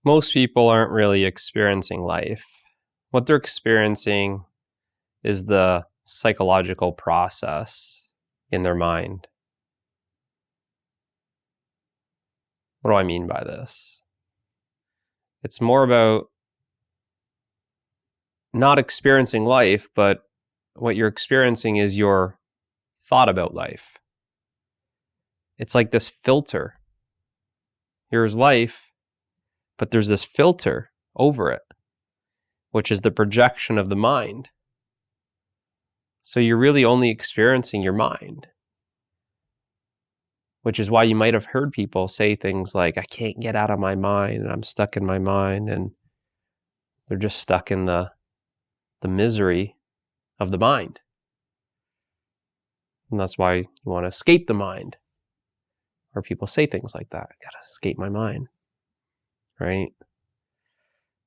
Most people aren't really experiencing life. What they're experiencing is the psychological process in their mind. What do I mean by this? It's more about not experiencing life, but what you're experiencing is your thought about life. It's like this filter. Here's life, but there's this filter over it, which is the projection of the mind. So you're really only experiencing your mind, which is why you might have heard people say things like, I can't get out of my mind and I'm stuck in my mind, and they're just stuck in the misery of the mind. And that's why you want to escape the mind. Or people say things like that, I gotta escape my mind, right?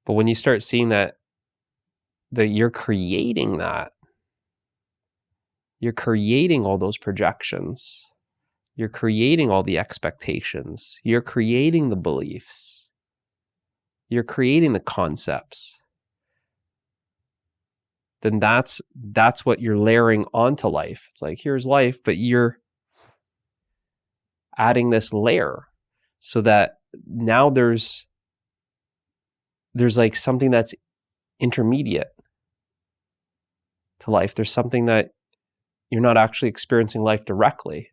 But when you start seeing that you're creating that, you're creating all those projections, you're creating all the expectations, you're creating the beliefs, you're creating the concepts, then that's what you're layering onto life. It's like, here's life, but you're adding this layer so that now there's like something that's intermediate to life. There's something that you're not actually experiencing life directly.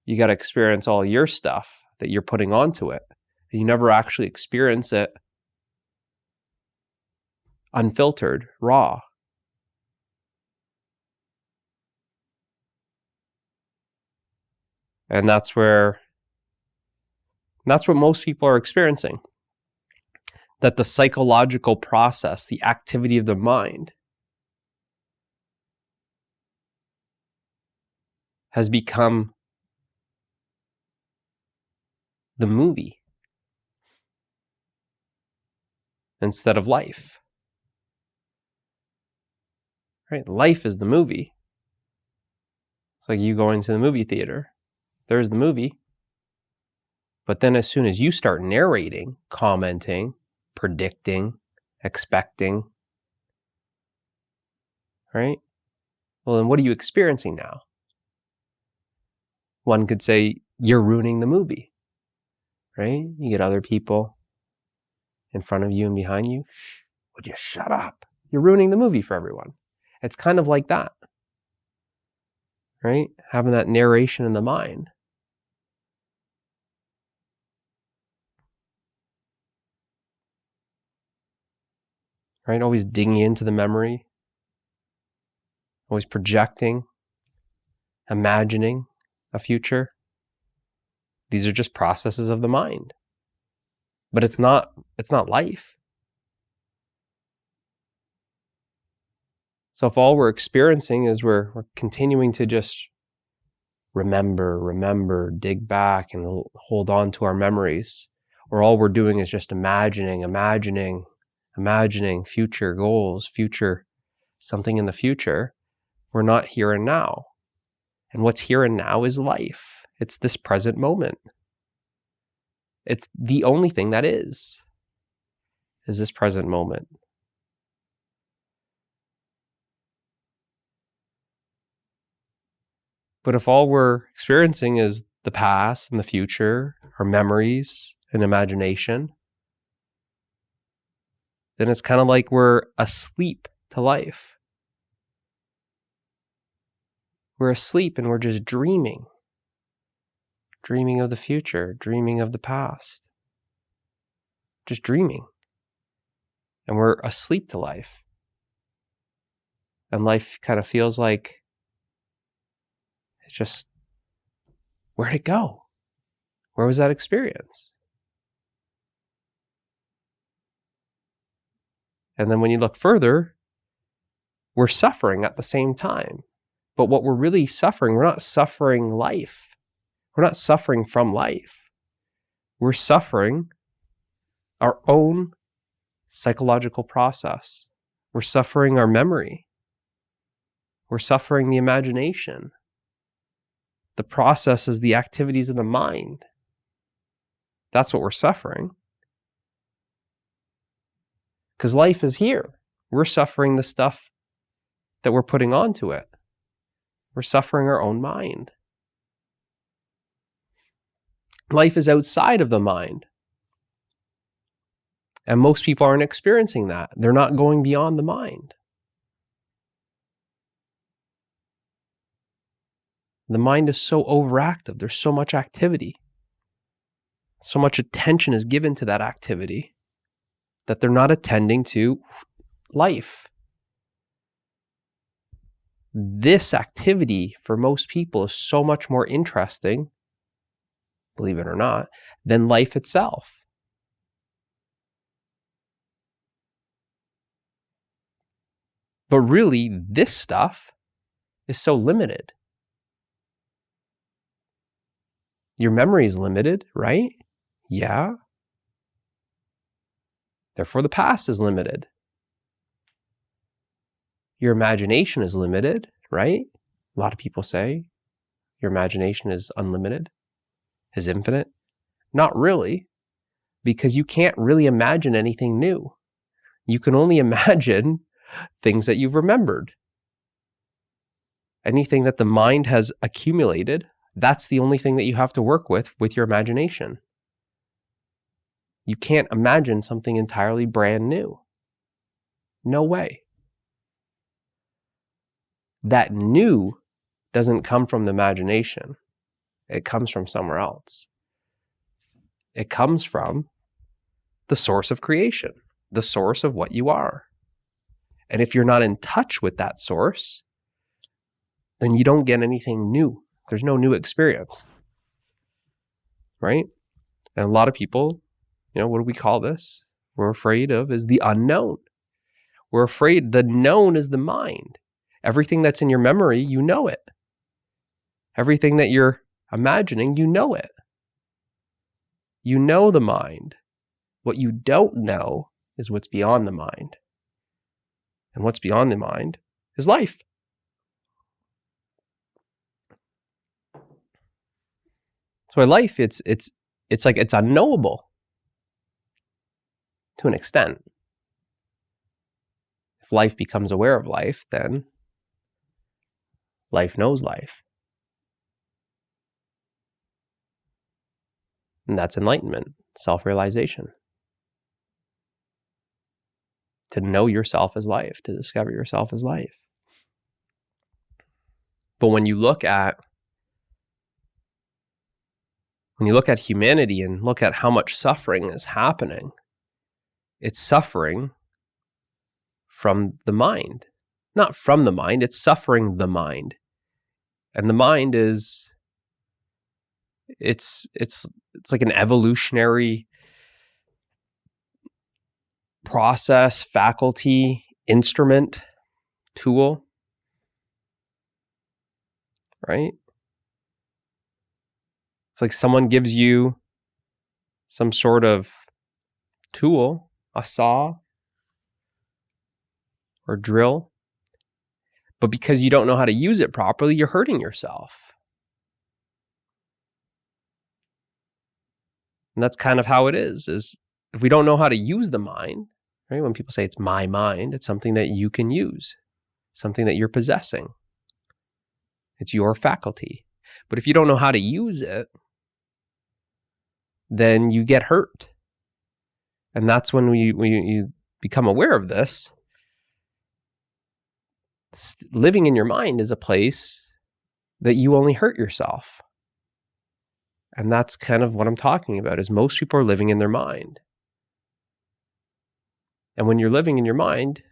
You got to experience all your stuff that you're putting onto it. You never actually experience it unfiltered, raw. And that's what most people are experiencing. That the psychological process, the activity of the mind, has become the movie instead of life. Right? Life is the movie. It's like you going to the movie theater. There's the movie. But then as soon as you start narrating, commenting, predicting, expecting, right? Well, then what are you experiencing now? One could say you're ruining the movie, right? You get other people in front of you and behind you. Would you shut up? You're ruining the movie for everyone. It's kind of like that, right? Having that narration in the mind. Right? Always digging into the memory, always projecting, imagining a future. These are just processes of the mind. But it's not life. So if all we're experiencing is we're continuing to just remember, dig back and hold on to our memories, or all we're doing is just imagining future goals, future something in the future, we're not here and now. And what's here and now is life. It's this present moment. It's the only thing that is this present moment. But if all we're experiencing is the past and the future, our memories and imagination, then it's kind of like we're asleep to life. We're asleep and we're just dreaming of the future, dreaming of the past, just dreaming. And we're asleep to life. And life kind of feels like it's just, where'd it go? Where was that experience? And then when you look further, we're suffering at the same time. But what we're really suffering, we're not suffering life. We're not suffering from life. We're suffering our own psychological process. We're suffering our memory. We're suffering the imagination. The process is the activities of the mind. That's what we're suffering. Because life is here. We're suffering the stuff that we're putting onto it. We're suffering our own mind. Life is outside of the mind. And most people aren't experiencing that. They're not going beyond the mind. The mind is so overactive. There's so much activity. So much attention is given to that activity that they're not attending to life. This activity for most people is so much more interesting, believe it or not, than life itself. But really, this stuff is so limited. Your memory is limited, right? Yeah. Therefore, the past is limited. Your imagination is limited, right? A lot of people say your imagination is unlimited, is infinite. Not really, because you can't really imagine anything new. You can only imagine things that you've remembered. Anything that the mind has accumulated, that's the only thing that you have to work with your imagination. You can't imagine something entirely brand new. No way. That new doesn't come from the imagination. It comes from somewhere else. It comes from the source of creation, the source of what you are. And if you're not in touch with that source, then you don't get anything new. There's no new experience, right? And a lot of people, what do we call this? We're afraid of is the unknown. We're afraid the known is the mind. Everything that's in your memory, you know it. Everything that you're imagining, you know it. You know the mind. What you don't know is what's beyond the mind. And what's beyond the mind is life. So by life, it's like it's unknowable to an extent. If life becomes aware of life, then life knows life. And that's enlightenment, self-realization. To know yourself as life, to discover yourself as life. But when you look at humanity and look at how much suffering is happening, it's suffering from the mind. Not from the mind, it's suffering the mind. And the mind is it's like an evolutionary process, faculty, instrument, tool, right? It's like someone gives you some sort of tool, a saw or drill, but because you don't know how to use it properly, you're hurting yourself. And that's kind of how it is if we don't know how to use the mind, right? When people say it's my mind, it's something that you can use, something that you're possessing. It's your faculty. But if you don't know how to use it, then you get hurt. And that's when you become aware of this. Living in your mind is a place that you only hurt yourself. And that's kind of what I'm talking about, is most people are living in their mind. And when you're living in your mind,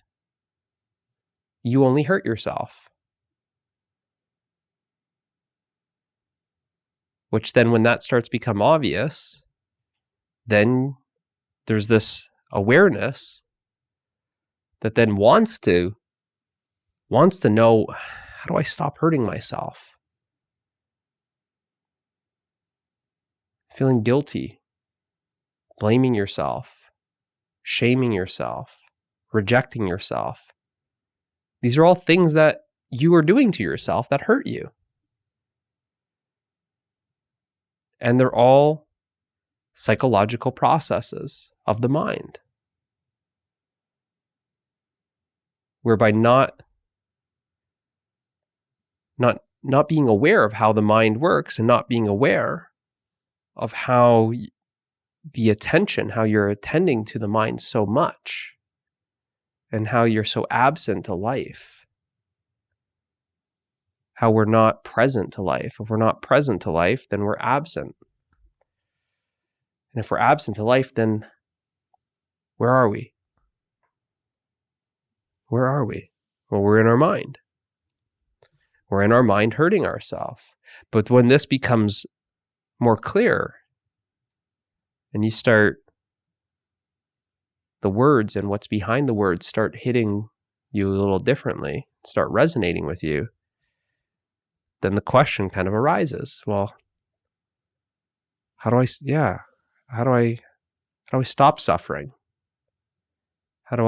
you only hurt yourself. Which then when that starts to become obvious, then there's this awareness that then wants to know, how do I stop hurting myself? Feeling guilty, blaming yourself, shaming yourself, rejecting yourself. These are all things that you are doing to yourself that hurt you. And they're all psychological processes of the mind. whereby not being aware of how the mind works and not being aware of how how you're attending to the mind so much and how you're so absent to life, how we're not present to life. If we're not present to life, then we're absent. And if we're absent to life, then where are we? Where are we? Well, we're in our mind. We're in our mind hurting ourselves. But when this becomes more clear and you start, the words and what's behind the words start hitting you a little differently, start resonating with you, then the question kind of arises. Well, how do I stop suffering? How do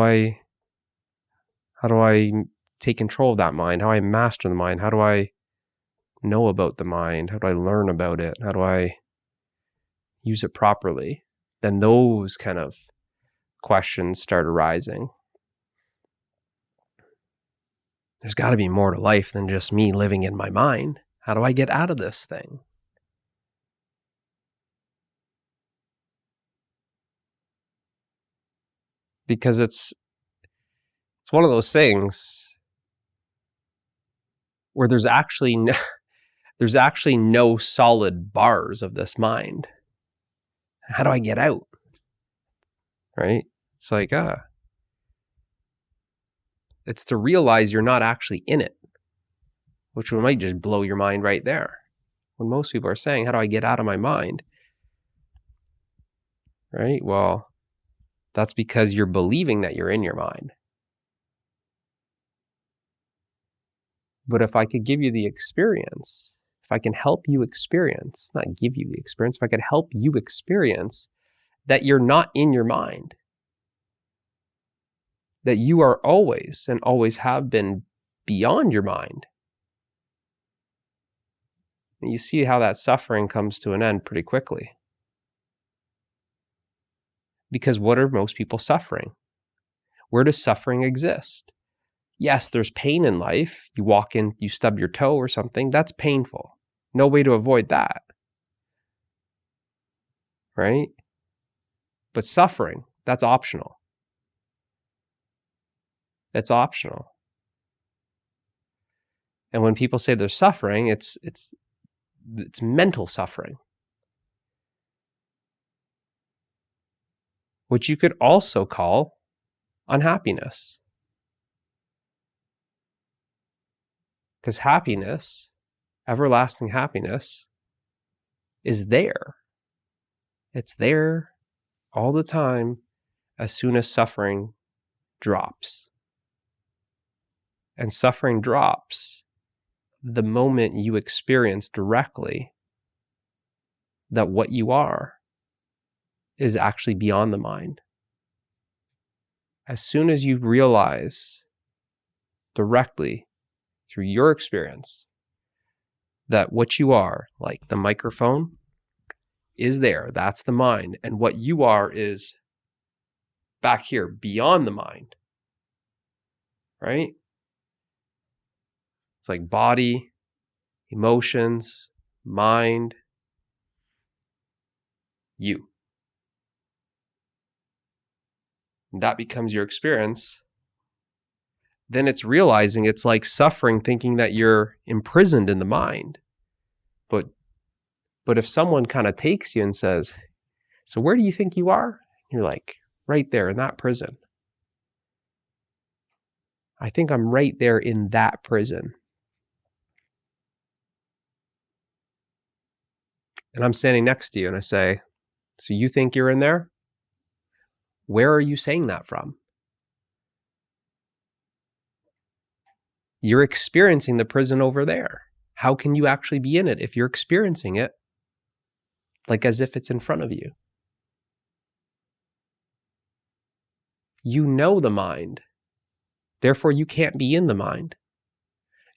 I take control of that mind? How do I master the mind? How do I know about the mind? How do I learn about it? How do I use it properly? Then those kind of questions start arising. There's got to be more to life than just me living in my mind. How do I get out of this thing? Because it's one of those things where there's actually no solid bars of this mind. How do I get out? Right? It's like, it's to realize you're not actually in it, which might just blow your mind right there. When most people are saying, how do I get out of my mind? Right? Well, that's because you're believing that you're in your mind. But if I could give you the experience, if I can help you experience, not give you the experience, if I could help you experience that you're not in your mind, that you are always and always have been beyond your mind, and you see how that suffering comes to an end pretty quickly. Because what are most people suffering? Where does suffering exist? Yes, there's pain in life. You walk in, you stub your toe or something. That's painful. No way to avoid that. Right? But suffering, that's optional. It's optional. And when people say they're suffering, it's mental suffering, which you could also call unhappiness. Because happiness, everlasting happiness, is there. It's there all the time as soon as suffering drops. And suffering drops the moment you experience directly that what you are is actually beyond the mind. As soon as you realize directly through your experience that what you are, like the microphone, is there, that's the mind, and what you are is back here, beyond the mind, right? It's like body, emotions, mind, you. And that becomes your experience. Then it's realizing it's like suffering, thinking that you're imprisoned in the mind. But if someone kind of takes you and says, so where do you think you are? You're like, right there in that prison. I think I'm right there in that prison. And I'm standing next to you and I say, so you think you're in there? Where are you saying that from? You're experiencing the prison over there. How can you actually be in it if you're experiencing it like as if it's in front of you? You know the mind. Therefore, you can't be in the mind.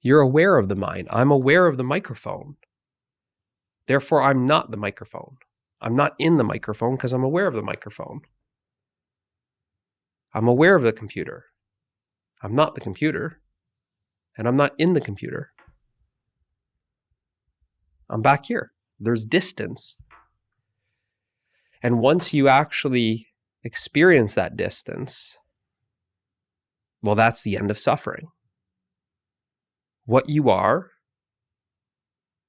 You're aware of the mind. I'm aware of the microphone. Therefore, I'm not the microphone. I'm not in the microphone because I'm aware of the microphone. I'm aware of the computer. I'm not the computer, and I'm not in the computer. I'm back here. There's distance. And once you actually experience that distance, well, that's the end of suffering. What you are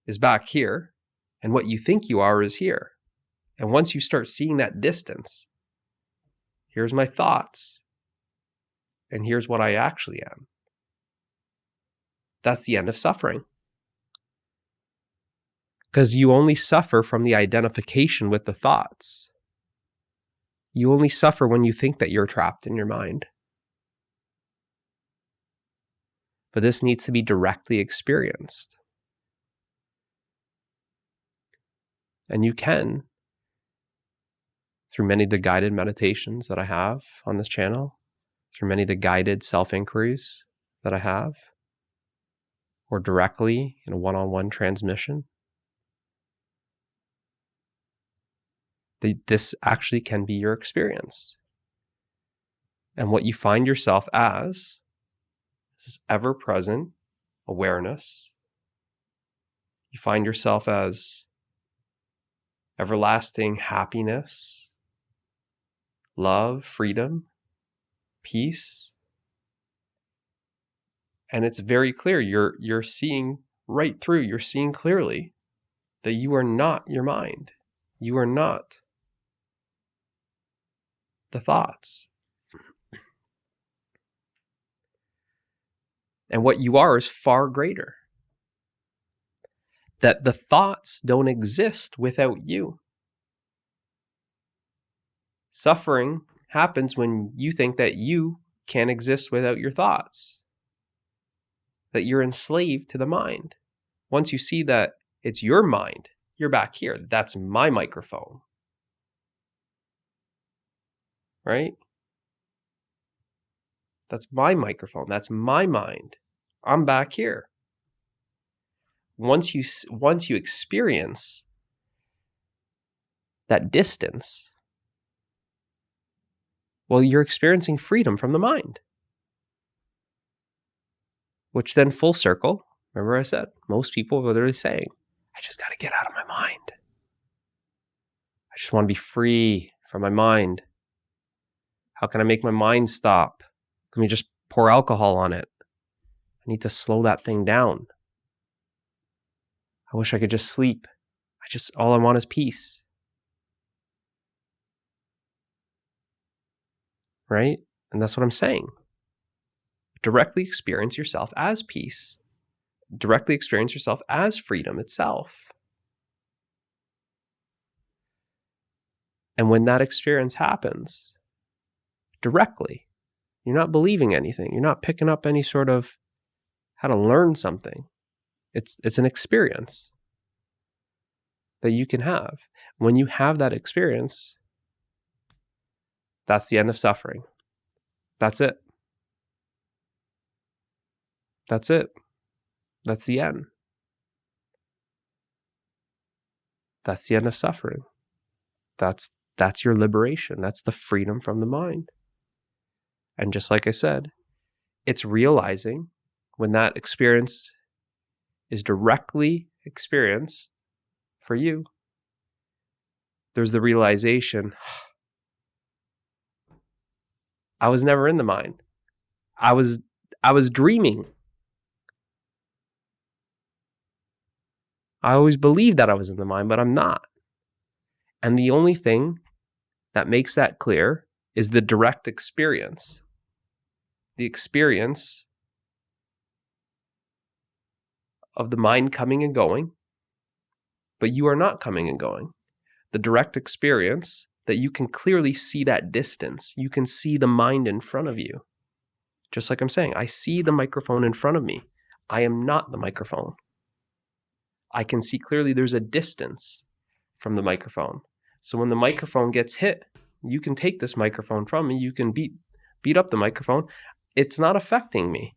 is back here, and what you think you are is here. And once you start seeing that distance, here's my thoughts, and here's what I actually am. That's the end of suffering. Because you only suffer from the identification with the thoughts. You only suffer when you think that you're trapped in your mind. But this needs to be directly experienced. And you can, through many of the guided meditations that I have on this channel, through many of the guided self-inquiries that I have, or directly in a one-on-one transmission. This actually can be your experience. And what you find yourself as is ever-present awareness. You find yourself as everlasting happiness, love, freedom, peace. And it's very clear. You're seeing right through. You're seeing clearly that you are not your mind. You are not the thoughts. And what you are is far greater. That the thoughts don't exist without you. Suffering happens when you think that you can't exist without your thoughts. That you're enslaved to the mind. Once you see that it's your mind, you're back here. That's my microphone. Right? That's my microphone. That's my mind. I'm back here. Once you experience that distance, well, you're experiencing freedom from the mind. Which then full circle, remember I said, most people are literally saying, I just got to get out of my mind. I just want to be free from my mind. How can I make my mind stop? Let me just pour alcohol on it. I need to slow that thing down. I wish I could just sleep. All I want is peace. Right? And that's what I'm saying. Directly experience yourself as peace. Directly experience yourself as freedom itself. And when that experience happens, directly, you're not believing anything. You're not picking up any sort of how to learn something. It's an experience that you can have. When you have that experience, that's the end of suffering. That's it. That's it. That's the end. That's the end of suffering. That's your liberation. That's the freedom from the mind. And just like I said, it's realizing when that experience is directly experienced for you, there's the realization, I was never in the mind. I was dreaming. I always believed that I was in the mind, but I'm not. And the only thing that makes that clear is the direct experience. The experience of the mind coming and going, but you are not coming and going. The direct experience that you can clearly see that distance. You can see the mind in front of you. Just like I'm saying, I see the microphone in front of me. I am not the microphone. I can see clearly there's a distance from the microphone. So when the microphone gets hit, you can take this microphone from me. You can beat up the microphone. It's not affecting me.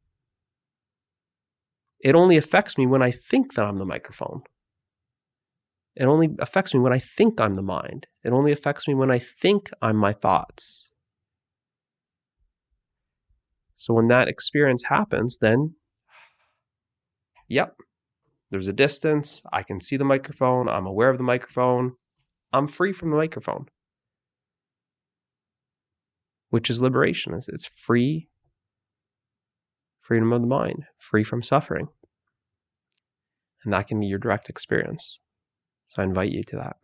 It only affects me when I think that I'm the microphone. It only affects me when I think I'm the mind. It only affects me when I think I'm my thoughts. So when that experience happens, then, yep, there's a distance. I can see the microphone. I'm aware of the microphone. I'm free from the microphone, which is liberation. It's freedom of the mind, free from suffering. And that can be your direct experience. So I invite you to that.